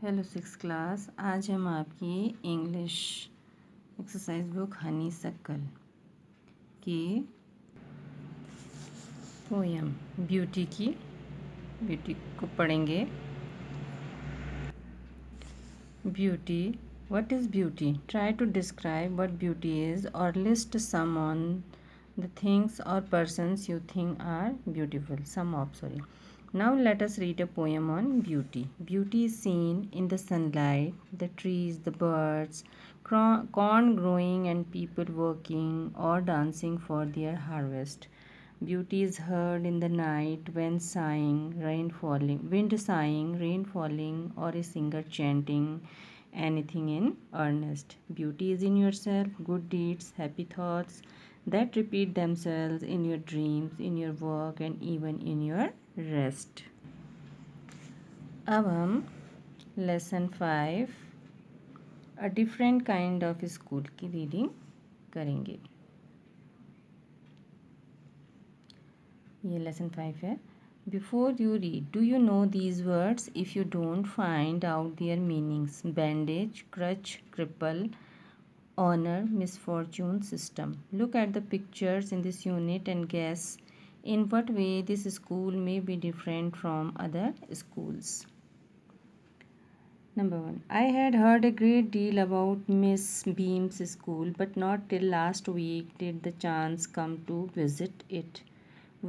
Hello six class. आज हम आपकी English exercise book honeysuckle की पोयम ब्यूटी को पढ़ेंगे। Beauty, what is beauty? Try to describe what beauty is और list some on the things or persons you think are beautiful. Now let us read a poem on beauty. Beauty is seen in the sunlight, the trees, the birds, corn growing and people working or dancing for their harvest. Beauty is heard in the night when wind sighing, rain falling, or a singer chanting anything in earnest. Beauty is in yourself, good deeds, happy thoughts that repeat themselves in your dreams, in your work, and even in your rest. अब हम lesson 5 a different kind of school की reading करेंगे। ये lesson 5 है। Before you read, do you know these words? If you don't, find out their meanings. Bandage, crutch, cripple, honor, misfortune, system. Look at the pictures in this unit and guess in what way this school may be different from other schools. Number 1. I had heard a great deal about Miss Beam's school, but not till last week did the chance come to visit it.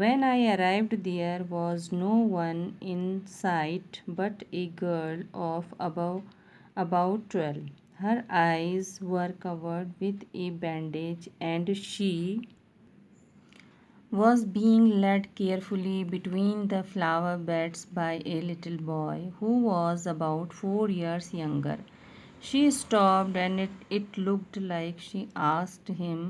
When I arrived, there was no one in sight but a girl of about 12. Her eyes were covered with a bandage, and she was being led carefully between the flower beds by a little boy who was about 4 years younger. She stopped, and it looked like she asked him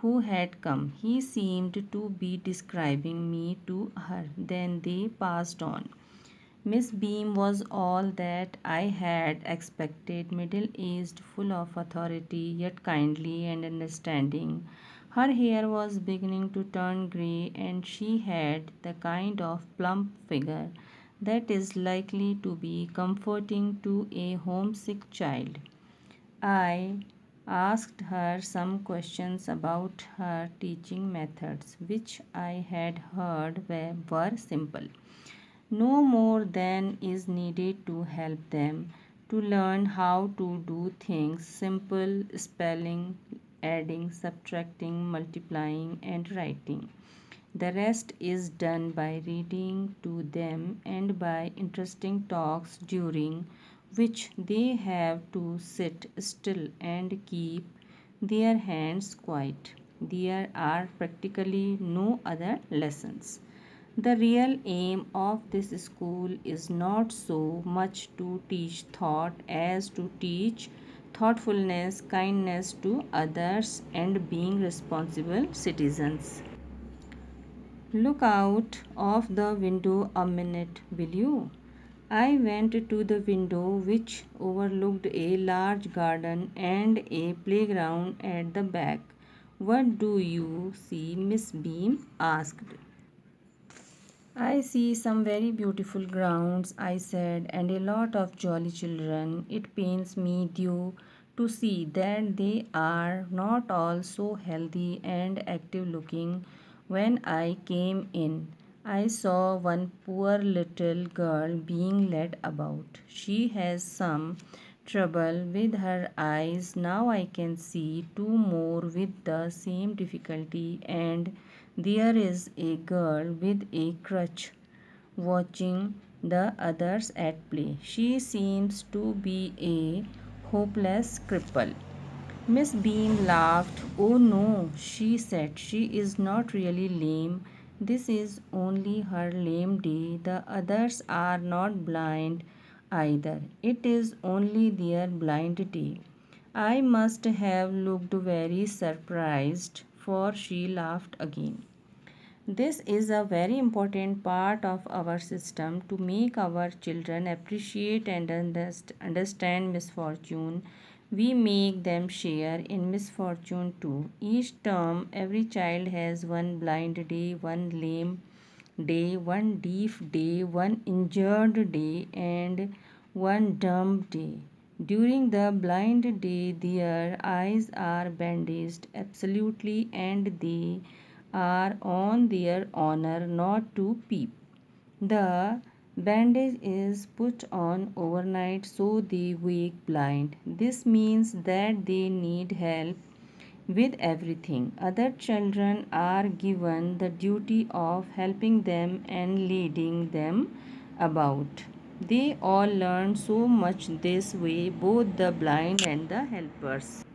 who had come. He seemed to be describing me to her. Then they passed on. Miss Beam was all that I had expected, middle aged, full of authority, yet kindly and understanding. Her hair was beginning to turn grey, and she had the kind of plump figure that is likely to be comforting to a homesick child. I asked her some questions about her teaching methods, which I had heard were simple. No more than is needed to help them to learn how to do things simple: spelling, adding, subtracting, multiplying, and writing. The rest is done by reading to them and by interesting talks during which they have to sit still and keep their hands quiet. There are practically no other lessons. The real aim of this school is not so much to teach thought as to teach thoughtfulness, kindness to others, and being responsible citizens. Look out of the window a minute, will you? I went to the window, which overlooked a large garden and a playground at the back. What do you see? Miss Beam asked. I see some very beautiful grounds, I said, and a lot of jolly children. It pains me due to see that they are not all so healthy and active looking. When I came in, I saw one poor little girl being led about. She has some trouble with her eyes. Now I can see two more with the same difficulty, and there is a girl with a crutch watching the others at play. She seems to be a hopeless cripple. Miss Beam laughed. Oh no, she said. She is not really lame. This is only her lame day. The others are not blind either. It is only their blind day. I must have looked very surprised, for she laughed again. This is a very important part of our system to make our children appreciate and understand misfortune. We make them share in misfortune too. Each term, every child has one blind day, one lame day, one deaf day, one injured day, and One dumb day. During the blind day, their eyes are bandaged absolutely and they are on their honor not to peep. The bandage is put on overnight so they wake blind. This means that they need help with everything. Other children are given the duty of helping them and leading them about. They all learn so much this way, both the blind and the helpers.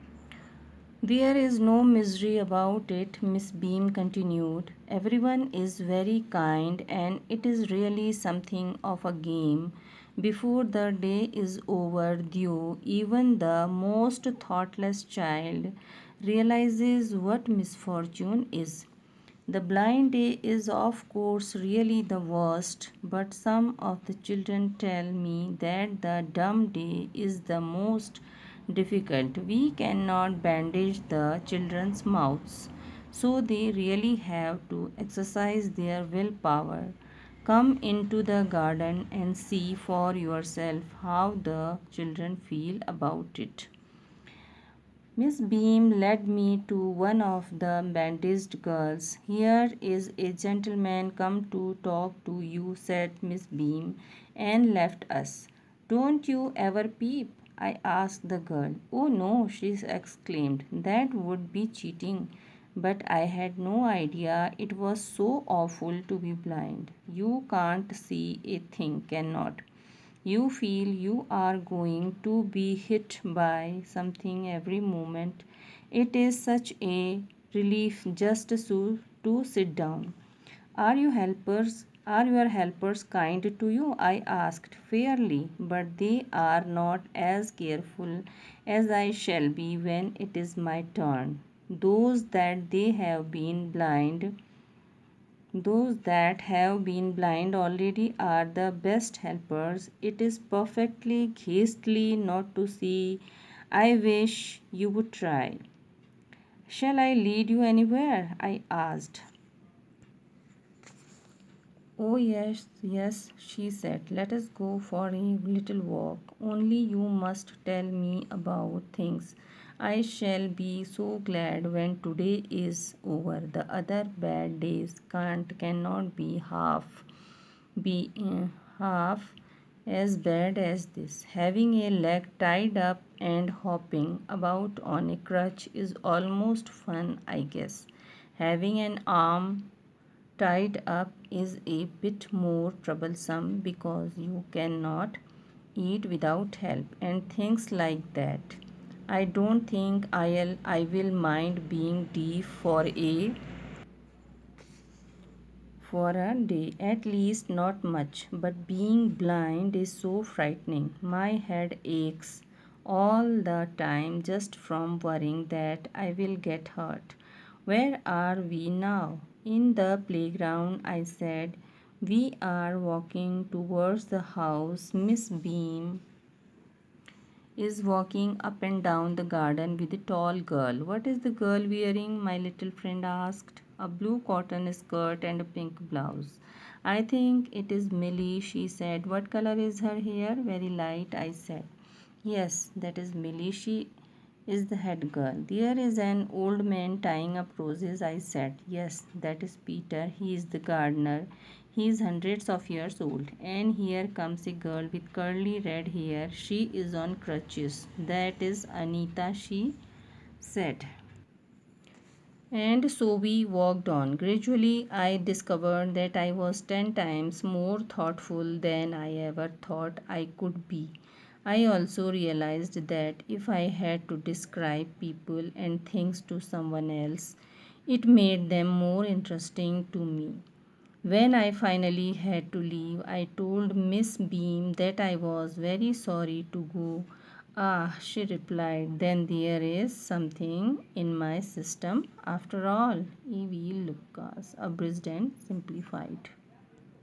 There is no misery about it, Miss Beam continued. Everyone is very kind, and it is really something of a game. Before the day is overdue, even the most thoughtless child realizes what misfortune is. The blind day is, of course, really the worst, but some of the children tell me that the dumb day is the most difficult. We cannot bandage the children's mouths, so they really have to exercise their willpower. Come into the garden and see for yourself how the children feel about it. Miss Beam led me to one of the bandaged girls. Here is a gentleman come to talk to you, said Miss Beam, and left us. Don't you ever peep? I asked the girl. Oh no, she exclaimed. That would be cheating. But I had no idea it was so awful to be blind. You can't see a thing, cannot. You feel you are going to be hit by something every moment. It is such a relief just to sit down. Are your helpers kind to you? I asked fairly, but they are not as careful as I shall be when it is my turn. Those that have been blind already are the best helpers. It is perfectly ghastly not to see. I wish you would try. Shall I lead you anywhere? I asked. Oh, yes, yes, she said. Let us go for a little walk. Only you must tell me about things. I shall be so glad when today is over. The other bad days cannot be half as bad as this. Having a leg tied up and hopping about on a crutch is almost fun, I guess. Having an arm tied up is a bit more troublesome because you cannot eat without help and things like that. I don't think I will mind being deaf for a day, at least not much, but being blind is so frightening. My head aches all the time just from worrying that I will get hurt. Where are we now? In the playground, I said. We are walking towards the house. Miss Beam is walking up and down the garden with a tall girl. What is the girl wearing? My little friend asked. A blue cotton skirt and a pink blouse. I think it is Millie, she said. What color is her hair? Very light, I said. Yes, that is Millie. She is the head girl. There is an old man tying up roses, I said. Yes, that is Peter. He is the gardener. He is hundreds of years old. And here comes a girl with curly red hair. She is on crutches. That is Anita, she said. And so we walked on. Gradually, I discovered that I was 10 times more thoughtful than I ever thought I could be. I also realized that if I had to describe people and things to someone else, it made them more interesting to me. When I finally had to leave, I told Miss Beam that I was very sorry to go. Ah, she replied, then there is something in my system after all. E.V. Lucas, abridged and simplified.